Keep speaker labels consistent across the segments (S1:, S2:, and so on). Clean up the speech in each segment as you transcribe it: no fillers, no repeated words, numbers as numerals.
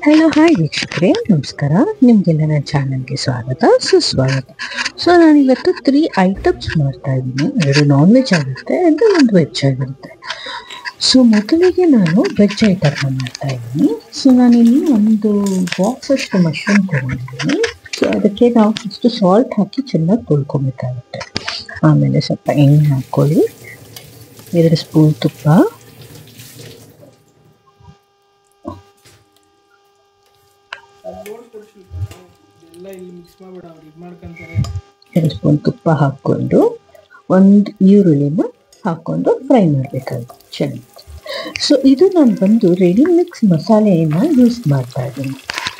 S1: Hello hi ವೀಕ್ಷಕರೇ, ನಮಸ್ಕಾರ. ನಿಮಗೆಲ್ಲ ನನ್ನ ಚಾನಲ್ಗೆ ಸ್ವಾಗತ ಸುಸ್ವಾಗತ. ಸೊ ನಾನಿವತ್ತು 3 ಐಟಮ್ಸ್ ಮಾಡ್ತಾ ಇದ್ದೀನಿ. 2 ನಾನ್ ವೆಜ್ ಆಗುತ್ತೆ ಅಂದರೆ 1 ವೆಜ್ ಆಗಿರುತ್ತೆ. ಸೊ ಮೊದಲಿಗೆ ನಾನು ವೆಜ್ ಐಟಮ್ನ ಮಾಡ್ತಾ ಇದ್ದೀನಿ. ಸೊ ನಾನಿಲ್ಲಿ ಒಂದು ಬಾಕ್ಸ್ ಅಷ್ಟು ಮಶ್ರೂಮ್ ತೊಗೊಂಡಿದ್ದೀನಿ. ಸೊ ಅದಕ್ಕೆ ನಾವು ಫಸ್ಟು ಸಾಲ್ಟ್ ಹಾಕಿ ಚೆನ್ನಾಗಿ ತೊಳ್ಕೊಬೇಕಾಗುತ್ತೆ. ಆಮೇಲೆ ಸ್ವಲ್ಪ ಎಣ್ಣೆ ಹಾಕ್ಕೊಳ್ಳಿ, 2 ಸ್ಪೂನ್ ತುಪ್ಪ, 2 ಸ್ಪೂನ್ ತುಪ್ಪ ಹಾಕ್ಕೊಂಡು 1 ಈರುಳ್ಳಿನ ಹಾಕ್ಕೊಂಡು ಫ್ರೈ ಮಾಡಬೇಕಾಗುತ್ತೆ ಚೆನ್ನಾಗಿ. ಸೊ ಇದು ನಾನು ಬಂದು ರೆಡಿ ಮಿಕ್ಸ್ ಮಸಾಲೆಯನ್ನು ಯೂಸ್ ಮಾಡ್ತಾ ಇದ್ದೀನಿ.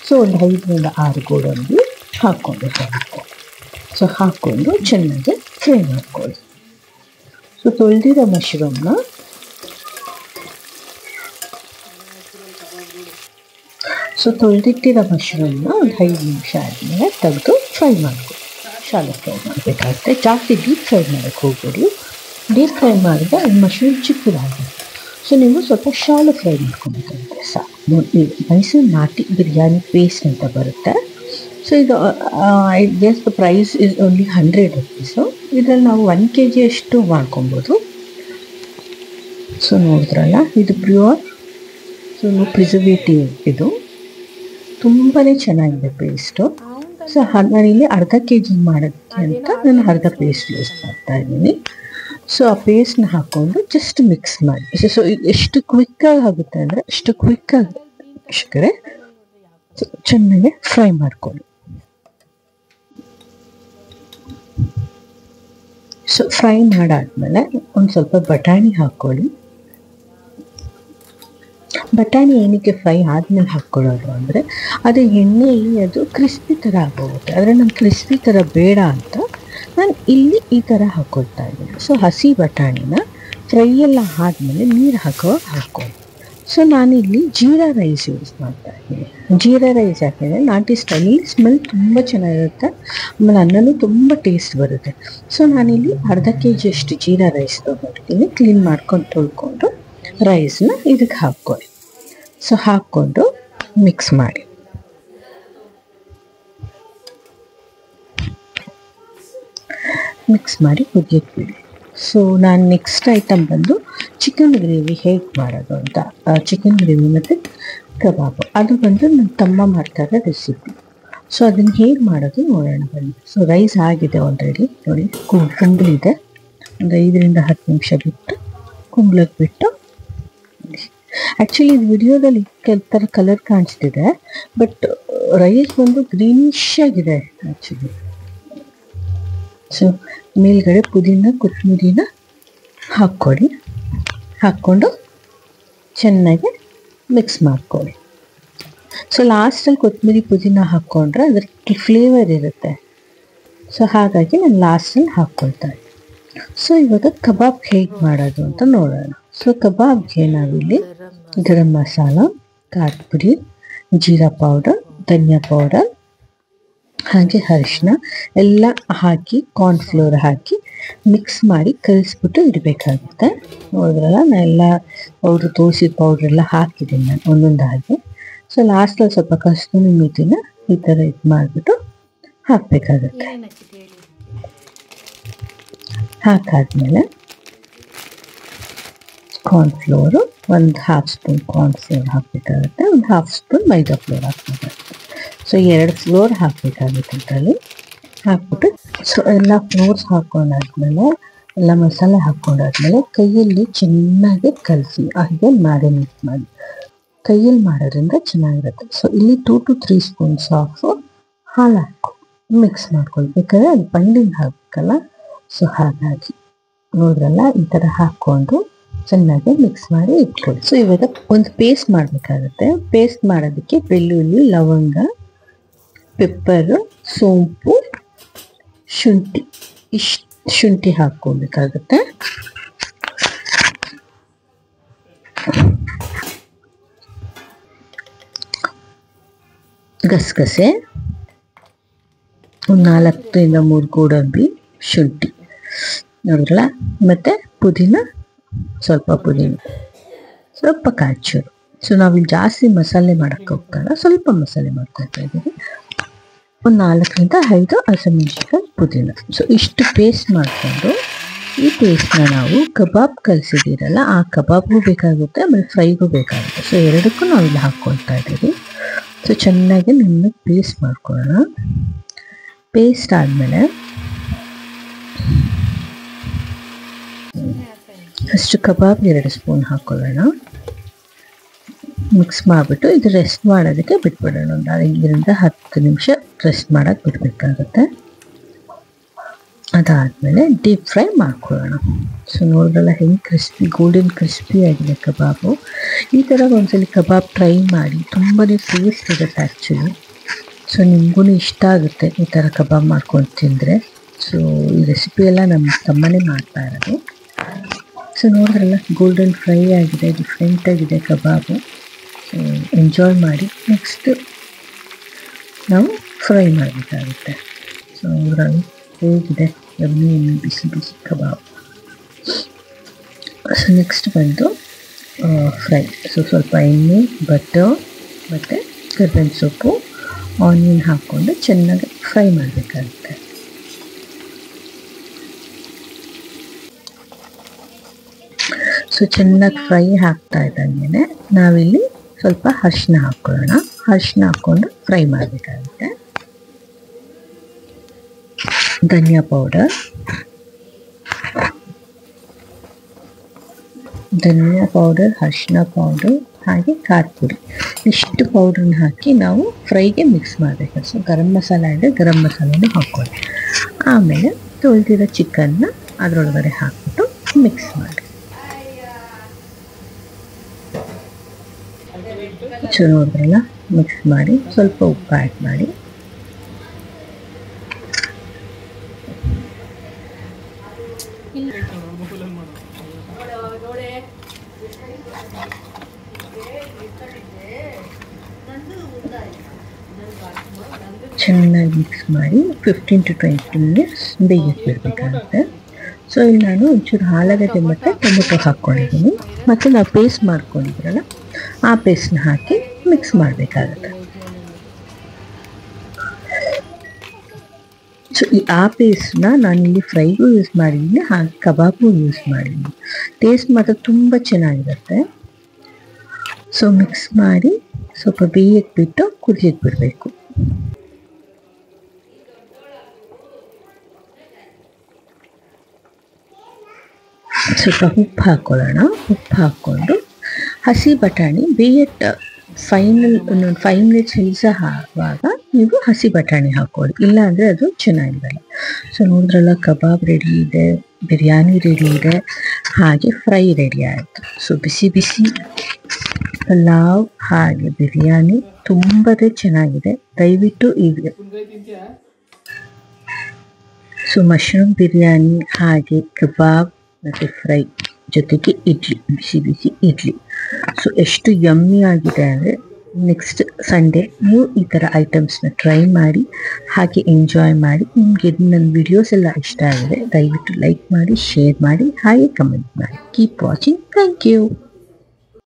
S1: ಸೊ ಒಂದು 5ರಿಂದ 6 ಗೋಡಂಬಿ ಹಾಕ್ಕೊಬೇಕಾಗುತ್ತೆ. ಸೊ ಹಾಕ್ಕೊಂಡು ಚೆನ್ನಾಗಿ ಫ್ರೈ ಮಾಡ್ಕೊಳ್ಳಿ. ಸೊ ತೊಳೆದಿರೋ ಮಶ್ರೂಮ್ನ ತೊಳೆದಿಟ್ಟಿರೋ ಮಶ್ರೂಮ್ನ ಒಂದು 5 ನಿಮಿಷ ಆದಮೇಲೆ ತೆಗೆದು ಫ್ರೈ ಮಾಡ್ಕೊಳ್ಳಿ. ಶಾಲೆ ಫ್ರೈ ಮಾಡಬೇಕಾಗುತ್ತೆ. ಜಾಸ್ತಿ ಡೀಪ್ ಫ್ರೈ ಮಾಡೋಕ್ಕೆ ಹೋಗ್ಬೇಡಿ. ಡೀಪ್ ಫ್ರೈ ಮಾಡಿದ್ರೆ ಅದು ಮಶ್ರೂಮ್ ಚಿಕ್ಕದಾಗುತ್ತೆ. ಸೊ ನೀವು ಸ್ವಲ್ಪ ಶಾಲೆ ಫ್ರೈ ಮಾಡ್ಕೊಬೇಕಾಗುತ್ತೆ ಸಾಕು. ನೋಡಿ, ಮೈಸೂರು ನಾಟಿ ಬಿರಿಯಾನಿ ಪೇಸ್ಟ್ ಅಂತ ಬರುತ್ತೆ. ಸೊ ಇದು I guess the price is only 100 rupees. ಇದರಲ್ಲಿ ನಾವು 1 kg ಅಷ್ಟು ಮಾಡ್ಕೊಬೋದು. ಸೊ ನೋಡಿದ್ರಲ್ಲ, ಇದು ಪ್ಯೂರ್ ಪ್ರಿಸರ್ವೇಟಿವ್. ಇದು ತುಂಬಾ ಚೆನ್ನಾಗಿದೆ ಪೇಸ್ಟು. ಸೊ ನಾನಿಲ್ಲಿ ಅರ್ಧ kg ಮಾಡೋಕ್ಕೆ ಅಂತ ನಾನು ಅರ್ಧ ಪೇಸ್ಟ್ ಯೂಸ್ ಮಾಡ್ತಾ ಇದ್ದೀನಿ. ಸೊ ಆ ಪೇಸ್ಟ್ನ ಹಾಕ್ಕೊಂಡು ಜಸ್ಟ್ ಮಿಕ್ಸ್ ಮಾಡಿ. ಸೊ ಎಷ್ಟು ಕ್ವಿಕ್ಕಾಗಿ ಆಗುತ್ತೆ ಅಂದರೆ ಅಷ್ಟು ಕ್ವಿಕ್ಕಾಗಿ ವೀಕ್ಷಕರೇ ಚೆನ್ನಾಗಿ ಫ್ರೈ ಮಾಡ್ಕೊಳ್ಳಿ. ಸೊ ಫ್ರೈ ಮಾಡಾದ್ಮೇಲೆ ಒಂದು ಸ್ವಲ್ಪ ಬಟಾಣಿ ಹಾಕ್ಕೊಳ್ಳಿ. ಬಟಾಣಿ ಏನಕ್ಕೆ ಫ್ರೈ ಆದಮೇಲೆ ಹಾಕ್ಕೊಳ್ಳೋದು ಅಂದರೆ ಅದು ಎಣ್ಣೆಯಲ್ಲಿ ಅದು ಕ್ರಿಸ್ಪಿ ಥರ ಆಗೋಗುತ್ತೆ. ಆದರೆ ನಾನು ಕ್ರಿಸ್ಪಿ ಥರ ಬೇಡ ಅಂತ ನಾನು ಇಲ್ಲಿ ಈ ಥರ ಹಾಕ್ಕೊಳ್ತಾ ಇದ್ದೀನಿ. ಸೊ ಹಸಿ ಬಟಾಣಿನ ಫ್ರೈ ಎಲ್ಲ ಆದಮೇಲೆ ನೀರು ಹಾಕ್ಕೊಳ್ಳಿ. ಸೊ ನಾನಿಲ್ಲಿ ಜೀರಾ ರೈಸ್ ಯೂಸ್ ಮಾಡ್ತಾ ಇದ್ದೀನಿ. ಜೀರಾ ರೈಸ್ ಹಾಕಿದರೆ ನಾಟಿ ಸ್ಟೈಲಲ್ಲಿ ಸ್ಮೆಲ್ ತುಂಬ ಚೆನ್ನಾಗಿರುತ್ತೆ. ಆಮೇಲೆ ಅನ್ನನೂ ತುಂಬ ಟೇಸ್ಟ್ ಬರುತ್ತೆ. ಸೊ ನಾನಿಲ್ಲಿ ಅರ್ಧ kg ಅಷ್ಟು ಜೀರಾ ರೈಸ್ ತೊಗೊಂಡಿದ್ದೀನಿ. ಕ್ಲೀನ್ ಮಾಡ್ಕೊಂಡು ತೊಳ್ಕೊಂಡು ರೈಸ್ನ ಇದಕ್ಕೆ ಹಾಕ್ಕೊಳ್ಳಿ. ಸೊ ಹಾಕ್ಕೊಂಡು ಮಿಕ್ಸ್ ಮಾಡಿ. ಕುದಿಯಕ್ಕೆ ಬಿಡಿ. ಸೊ ನಾನು ನೆಕ್ಸ್ಟ್ ಐಟಮ್ ಬಂದು ಚಿಕನ್ ಗ್ರೇವಿ ಹೇಗೆ ಮಾಡೋದು ಅಂತ, ಚಿಕನ್ ಗ್ರೇವಿ ಮತ್ತು ಕಬಾಬು, ಅದು ಬಂದು ನನ್ನ ತಮ್ಮ ಮಾಡ್ತಾರೆ ರೆಸಿಪಿ. ಸೊ ಅದನ್ನು ಹೇಗೆ ಮಾಡೋದು ನೋಡೋಣ ಬನ್ನಿ. ಸೊ ರೈಸ್ ಆಗಿದೆ ಆಲ್ರೆಡಿ, ನೋಡಿ ಕುಂಬಳಿದೆ. ಒಂದು 5ರಿಂದ 10 ನಿಮಿಷ ಬಿಟ್ಟು ಕುಂಬಳಕ್ಕೆ ಬಿಟ್ಟು. ಆ್ಯಕ್ಚುಲಿ ಇದು ವಿಡಿಯೋದಲ್ಲಿ ಕೆಲವು ಕಲರ್ ಕಾಣಿಸ್ತಿದೆ, ಬಟ್ ರೈಸ್ ಬಂದು ಗ್ರೀನಿಶ್ ಆಗಿದೆ ಆ್ಯಕ್ಚುಲಿ. ಸೊ ಮೇಲ್ಗಡೆ ಪುದೀನ ಕೊತ್ತಂಬರಿನ ಹಾಕ್ಕೊಳ್ಳಿ. ಹಾಕ್ಕೊಂಡು ಚೆನ್ನಾಗಿ ಮಿಕ್ಸ್ ಮಾಡ್ಕೊಳ್ಳಿ. ಸೊ ಲಾಸ್ಟಲ್ಲಿ ಕೊತ್ತಂಬರಿ ಪುದೀನ ಹಾಕ್ಕೊಂಡ್ರೆ ಅದಕ್ಕೆ ಫ್ಲೇವರ್ ಇರುತ್ತೆ. ಸೊ ಹಾಗಾಗಿ ನಾನು ಲಾಸ್ಟಲ್ಲಿ ಹಾಕ್ಕೊಳ್ತಾ ಇದ್ದೀನಿ. ಸೊ ಇವಾಗ ಕಬಾಬ್ ಹೇಗೆ ಮಾಡೋದು ಅಂತ ನೋಡೋಣ. ಸೊ ಕಬಾಬ್ಗೆ ನಾವಿಲ್ಲಿ ಗರಂ ಮಸಾಲ, ಖಾರದ ಪುಡಿ, ಜೀರಾ ಪೌಡರ್, ಧನಿಯಾ ಪೌಡರ್, ಹಾಗೆ ಅರಿಶಿನ ಎಲ್ಲ ಹಾಕಿ ಕಾರ್ನ್ಫ್ಲೋರ್ ಹಾಕಿ ಮಿಕ್ಸ್ ಮಾಡಿ ಕಲಿಸ್ಬಿಟ್ಟು ಇಡಬೇಕಾಗುತ್ತೆ. ನೋಡಿದ್ರಲ್ಲ, ನಾನು ಎಲ್ಲ ಪೌಡ್ರ್ ತೋರಿಸಿದ ಪೌಡ್ರೆಲ್ಲ ಹಾಕಿದ್ದೀನಿ ನಾನು ಒಂದೊಂದಾಗಿ. ಸೊ ಲಾಸ್ಟಲ್ಲಿ ಸ್ವಲ್ಪ ಕಸ್ತೂರಿ ಮೆಥಿನ ಈ ಥರ ಇದು ಮಾಡಿಬಿಟ್ಟು ಹಾಕಬೇಕಾಗುತ್ತೆ. ಹಾಕಾದ್ಮೇಲೆ ಕಾರ್ನ್ಫ್ಲೋರು ಒಂದು 1/2 ಸ್ಪೂನ್ ಕಾರ್ನ್ಫ್ಲೋರ್ ಹಾಕಬೇಕಾಗುತ್ತೆ. ಒಂದು 1/2 ಸ್ಪೂನ್ ಮೈದಾ ಫ್ಲೋರ್ ಹಾಕಬೇಕಾಗುತ್ತೆ. ಸೊ 2 ಫ್ಲೋರ್ ಹಾಕಬೇಕಾಗುತ್ತೆ ಇದರಲ್ಲಿ. ಹಾಕ್ಬಿಟ್ಟು ಸೊ ಎಲ್ಲ ಫ್ಲೋರ್ಸ್ ಹಾಕ್ಕೊಂಡಾದ್ಮೇಲೆ ಎಲ್ಲ ಮಸಾಲೆ ಹಾಕ್ಕೊಂಡಾದ್ಮೇಲೆ ಕೈಯಲ್ಲಿ ಚೆನ್ನಾಗಿ ಕಲಸಿ ಹಾಗೆ ಮ್ಯಾರಿನೇಟ್ ಮಾಡಿ. ಕೈಯಲ್ಲಿ ಮಾಡೋದ್ರಿಂದ ಚೆನ್ನಾಗಿರುತ್ತೆ. ಸೊ ಇಲ್ಲಿ 2 to 3 ಸ್ಪೂನ್ಸ್ ಆಫ್ ಹಾಲು ಹಾಕಿ ಮಿಕ್ಸ್ ಮಾಡ್ಕೊಳ್ಳಿ. ಬೇಕಾದ್ರೆ ಅದು ಬೈಂಡಿಂಗ್ ಹಾಕಬೇಕಲ್ಲ, ಸೊ ಹಾಗಾಗಿ ನೋಡ್ರಲ್ಲ, ಈ ಥರ ಹಾಕ್ಕೊಂಡು ಚೆನ್ನಾಗಿ ಮಿಕ್ಸ್ ಮಾಡಿ ಇಟ್ಕೊಳ್ಳಿ. ಸೊ ಇವಾಗ ಒಂದು ಪೇಸ್ಟ್ ಮಾಡಬೇಕಾಗುತ್ತೆ. ಪೇಸ್ಟ್ ಮಾಡೋದಕ್ಕೆ ಬೆಳ್ಳುಳ್ಳಿ, ಲವಂಗ, ಪೆಪ್ಪರು, ಸೋಂಪು, ಶುಂಠಿ ಹಾಕ್ಕೊಬೇಕಾಗುತ್ತೆ. ಗಸಗಸೆ, ಒಂದು 4ರಿಂದ 3 ಗೋಡಂಬಿ, ಶುಂಠಿ ನೋಡಿದ್ರಲ್ಲ, ಮತ್ತು ಪುದೀನ, ಸ್ವಲ್ಪ ಪುದೀನ, ಸ್ವಲ್ಪ ಕಾಚೂರು. ಸೊ ನಾವಿಲ್ಲಿ ಜಾಸ್ತಿ ಮಸಾಲೆ ಮಾಡೋಕ್ಕೆ ಹೋಗ್ತಾಯಿಲ್ಲ, ಸ್ವಲ್ಪ ಮಸಾಲೆ ಮಾಡ್ಕೊತಾ ಇದ್ದೀವಿ. ಒಂದು 4-5 ಹಸಿಮೆಣಸಿನಕಾಯಿ, ಪುದೀನ. ಸೊ ಇಷ್ಟು ಪೇಸ್ಟ್ ಮಾಡಿಕೊಂಡು ಈ ಪೇಸ್ಟ್ನ ನಾವು ಕಬಾಬ್ ಕಲಿಸಿದ್ದೀರಲ್ಲ ಆ ಕಬಾಬ್ಗೂ ಬೇಕಾಗುತ್ತೆ, ಆಮೇಲೆ ಫ್ರೈಗೂ ಬೇಕಾಗುತ್ತೆ. ಸೊ ಎರಡಕ್ಕೂ ನಾವಿಲ್ಲಿ ಹಾಕ್ಕೊಳ್ತಾ ಇದ್ದೀವಿ. ಸೊ ಚೆನ್ನಾಗಿ ನಿಮ್ಮನ್ನ ಪೇಸ್ಟ್ ಮಾಡ್ಕೊಳ್ಳೋಣ. ಪೇಸ್ಟ್ ಆದಮೇಲೆ ಅಷ್ಟು ಕಬಾಬ್ 2 ಸ್ಪೂನ್ ಹಾಕ್ಕೊಳ್ಳೋಣ. ಮಿಕ್ಸ್ ಮಾಡಿಬಿಟ್ಟು ಇದು ರೆಸ್ಟ್ ಮಾಡೋದಕ್ಕೆ ಬಿಟ್ಬಿಡೋಣ. ಒಂದು 5-10 ನಿಮಿಷ ರೆಸ್ಟ್ ಮಾಡೋಕ್ಕೆ ಬಿಡಬೇಕಾಗುತ್ತೆ. ಅದಾದಮೇಲೆ ಡೀಪ್ ಫ್ರೈ ಮಾಡ್ಕೊಳ್ಳೋಣ. ಸೊ ನೋಡಿದ್ರಲ್ಲ ಹೆಂಗೆ ಕ್ರಿಸ್ಪಿ, ಗೋಲ್ಡನ್ ಕ್ರಿಸ್ಪಿ ಆಗಿದೆ ಕಬಾಬು. ಈ ಥರ ಒಂದ್ಸಲಿ ಕಬಾಬ್ ಟ್ರೈ ಮಾಡಿ, ತುಂಬಾ ಟೇಸ್ಟ್ ಇರುತ್ತೆ ಆ್ಯಕ್ಚುಲಿ. ಸೊ ನಿಮಗೂ ಇಷ್ಟ ಆಗುತ್ತೆ ಈ ಥರ ಕಬಾಬ್ ಮಾಡ್ಕೊಂಡು ತಿಂದರೆ. ಸೊ ಈ ರೆಸಿಪಿ ಎಲ್ಲ ನಮ್ಮ ತಮ್ಮನೇ ಮಾಡ್ತಾ ಇರೋದು. ಸೊ ನೋಡಿದ್ರಲ್ಲ ಗೋಲ್ಡನ್ ಫ್ರೈ ಆಗಿದೆ, ಡಿಫ್ರೆಂಟಾಗಿದೆ ಕಬಾಬು. ಸೊ ಎಂಜಾಯ್ ಮಾಡಿ. ನೆಕ್ಸ್ಟ್ ನಾವು ಫ್ರೈ ಮಾಡಬೇಕಾಗುತ್ತೆ. ಸೊ ಅದರಲ್ಲಿ ಹೇಗಿದೆ ಎಣ್ಣೆ ಬಿಸಿ ಬಿಸಿ ಕಬಾಬ್. ಸೊ ನೆಕ್ಸ್ಟ್ ಬಂದು ಫ್ರೈ. ಸೊ ಸ್ವಲ್ಪ ಎಣ್ಣೆ, ಬಟರ್ ಮತ್ತು ಕರ್ಬೇವಿನ ಸೊಪ್ಪು, ಆನಿಯನ್ ಹಾಕ್ಕೊಂಡು ಚೆನ್ನಾಗಿ ಫ್ರೈ ಮಾಡಬೇಕಾಗುತ್ತೆ. ಸೊ ಚೆನ್ನಾಗಿ ಫ್ರೈ ಆಗ್ತಾ ಇದ್ದಂಗೆ ನಾವಿಲ್ಲಿ ಸ್ವಲ್ಪ ಅರಿಶಿನ ಹಾಕ್ಕೊಳ್ಳೋಣ. ಅರಿಶಿನ ಹಾಕ್ಕೊಂಡು ಫ್ರೈ ಮಾಡಬೇಕಾಗುತ್ತೆ. ಧನಿಯಾ ಪೌಡರ್, ಅರಿಶಿನ ಪೌಡರ್ ಹಾಗೆ ಖಾರ ಪುಡಿ, ಇಷ್ಟು ಪೌಡ್ರನ್ನ ಹಾಕಿ ನಾವು ಫ್ರೈಗೆ ಮಿಕ್ಸ್ ಮಾಡಬೇಕು. ಸೊ ಗರಂ ಮಸಾಲ ಇದೆ, ಗರಂ ಮಸಾಲೆನೂ ಹಾಕ್ಕೊಳ್ಳಿ. ಆಮೇಲೆ ತೊಳೆದಿರೋ ಚಿಕನ್ನ ಅದರೊಳಗಡೆ ಹಾಕ್ಬಿಟ್ಟು ಮಿಕ್ಸ್ ಮಾಡಿ. ಸೊ ನೋಡಿದ್ರಲ್ಲ ಮಿಕ್ಸ್ ಮಾಡಿ ಸ್ವಲ್ಪ ಉಪ್ಪು ಆ್ಯಡ್ ಮಾಡಿ. ಚೆನ್ನಾಗಿ ಮಿಕ್ಸ್ ಮಾಡಿ 15-20 ಮಿನಿಟ್ಸ್ ಬೇಯಕ್ಕೆ ಬಿಡಬೇಕಾಗುತ್ತೆ. ಸೊ ಇಲ್ಲಿ ನಾನು ಒಂಚೂರು ಆಲೂಗಡ್ಡೆ ಮತ್ತು ಟೊಮೆಟೊ ಹಾಕ್ಕೊಂಡಿದ್ದೀನಿ. ಮತ್ತು ನಾವು ಪೇಸ್ಟ್ ಮಾಡ್ಕೊಂಡಿದ್ರಲ್ಲ ಆ ಪೇಸ್ಟ್ನ ಹಾಕಿ ಮಿಕ್ಸ್ ಮಾಡಬೇಕಾಗುತ್ತೆ. ಸೊ ಆ ಪೇಸ್ಟ್ನ ನಾನಿಲ್ಲಿ ಫ್ರೈಗೂ ಯೂಸ್ ಮಾಡಿದ್ದೀನಿ, ಹಾಗೆ ಕಬಾಬ್ಗೂ ಯೂಸ್ ಮಾಡಿದ್ದೀನಿ. ಟೇಸ್ಟ್ ಮಾತ್ರ ತುಂಬ ಚೆನ್ನಾಗಿರುತ್ತೆ. ಸೊ ಮಿಕ್ಸ್ ಮಾಡಿ ಸ್ವಲ್ಪ ಬೇಯಕ್ಕೆ ಬಿಟ್ಟು ಕುದಿಯಕ್ಕೆ ಬಿಡಬೇಕು. ಸ್ವಲ್ಪ ಉಪ್ಪು ಹಾಕ್ಕೊಳ್ಳೋಣ. ಉಪ್ಪು ಹಾಕ್ಕೊಂಡು ಹಸಿ ಬಟಾಣಿ ಬೇಯಟ್ಟು ಒಂದೊಂದು 5 ಮಿನಿಟ್ಸ್ ಇಳಿಸ ಆಗುವಾಗ ನೀವು ಹಸಿ ಬಟಾಣಿ ಹಾಕ್ಕೊಳ್ಳಿ, ಇಲ್ಲಾಂದರೆ ಅದು ಚೆನ್ನಾಗಿರಲ್ಲ. ಸೊ ನೋಡಿದ್ರಲ್ಲ ಕಬಾಬ್ ರೆಡಿ ಇದೆ, ಬಿರಿಯಾನಿ ರೆಡಿ ಇದೆ, ಹಾಗೆ ಫ್ರೈ ರೆಡಿ ಆಯಿತು. ಸೊ ಬಿಸಿ ಬಿಸಿ ಪಲಾವ್ ಹಾಗೆ ಬಿರಿಯಾನಿ ತುಂಬಾ ಚೆನ್ನಾಗಿದೆ. ದಯವಿಟ್ಟು ಈಗ ಸೊ ಮಶ್ರೂಮ್ ಬಿರಿಯಾನಿ ಹಾಗೆ ಕಬಾಬ್ ಮತ್ತು ಫ್ರೈ ಜೊತೆಗೆ ಇಡ್ಲಿ, ಬಿಸಿ ಬಿಸಿ ಇಡ್ಲಿ. ಸೊ ಎಷ್ಟು ಯಮ್ಮಿ ಆಗಿದೆ ಅಂದರೆ ನೆಕ್ಸ್ಟ್ ಸಂಡೇ ನೀವು ಈ ಥರ ಐಟಮ್ಸ್ನ ಟ್ರೈ ಮಾಡಿ ಹಾಗೆ ಎಂಜಾಯ್ ಮಾಡಿ. ನಿಮಗೆ ನನ್ನ ವಿಡಿಯೋಸ್ ಎಲ್ಲ ಇಷ್ಟ ಆಗಿದೆ ದಯವಿಟ್ಟು ಲೈಕ್ ಮಾಡಿ, ಶೇರ್ ಮಾಡಿ, ಹಾಗೆ ಕಮೆಂಟ್ ಮಾಡಿ. Keep watching. Thank you.